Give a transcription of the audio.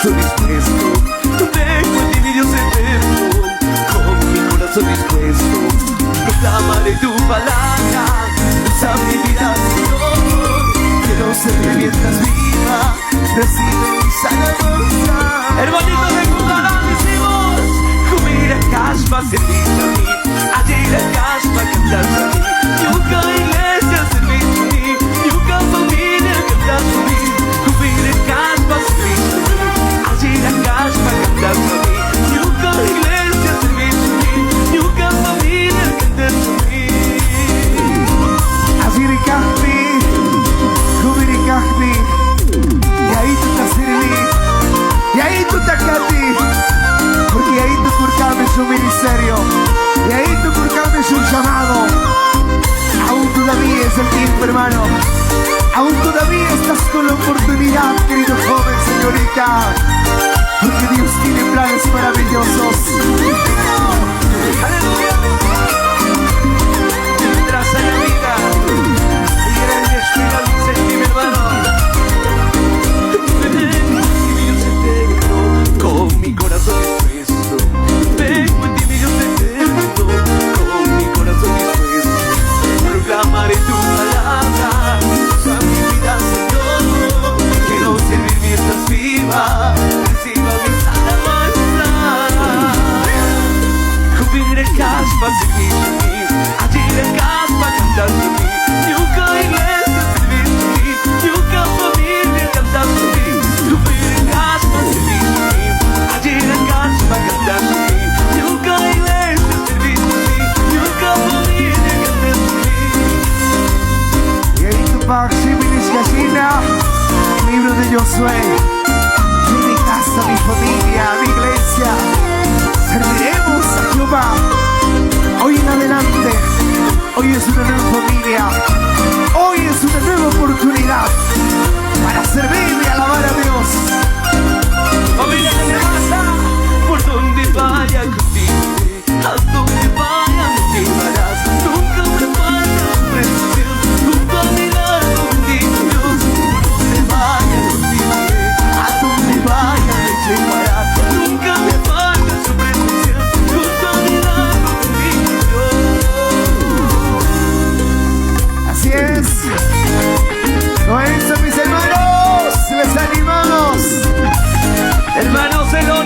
corazón dispuesto, vengo en ti mi Dios eterno, con mi corazón dispuesto, proclamaré tu palabra, usa mi vida, Señor, quiero ser mientras viva, recibe mis alabanzas. Hermanitos de Cutarán decimos, Kumira Kashpa servir a mí, Ajira Kashpa cantar a mí, Yuka iglesia servir a mí, Yuka familia cantar a mí, Kumira Kashpa servir a mí, Ajira Kashpa cantar a mí, Yuka iglesia servir a mí, Yuka familia cantar a mí. Ajira Kashpa, Kumira Kashpa, y ahí tú te sirvi, y ahí tú te cati, porque ahí tú curcames un ministerio, y ahí tú curcames un llamado. Aún todavía es el tiempo, hermano. Aún todavía estás con la oportunidad, querido joven, señorita, porque Dios tiene planes maravillosos. ¡Aleluya! Mientras haya vida, y era el espíritu Vicente, mi hermano. Vengo en ti, mi Dios eterno, con mi corazón dispuesto. Vengo en ti, mi Dios eterno, con mi corazón dispuesto. Proclamaré tu palabra, usa mi vida, Señor. Quiero servir mientras viva, reciba mis alabanzas. Cubrir el caspa, servir a mí, allí el caspa, cantar a mí. Yuka iglesia, servir a mí, Yuka familia, cantar a mí. Cubrir el caspa, servir a mí, allí el caspa, cantar a mí. Yuka iglesia, servir a mí, Yuka familia, cantar a mí. Y ahí tu Paximinis Gallina, libro de Josué, mi casa, mi familia, mi iglesia, serviremos a Jehová. Hoy en adelante, hoy es una nueva familia, hoy es una nueva oportunidad para servir y alabar a Dios. Familia de mi casa, por donde vaya contigo, a donde vaya me llevarás, nunca me falta tu presencia, junto a mi lado bendito Dios. Por donde vaya contigo, a donde vaya me llevarás, nunca me falta su presencia, junto a mi lado bendito Dios. Así es. ¿No es, mis hermanos? Les animamos. Hermanos, se lo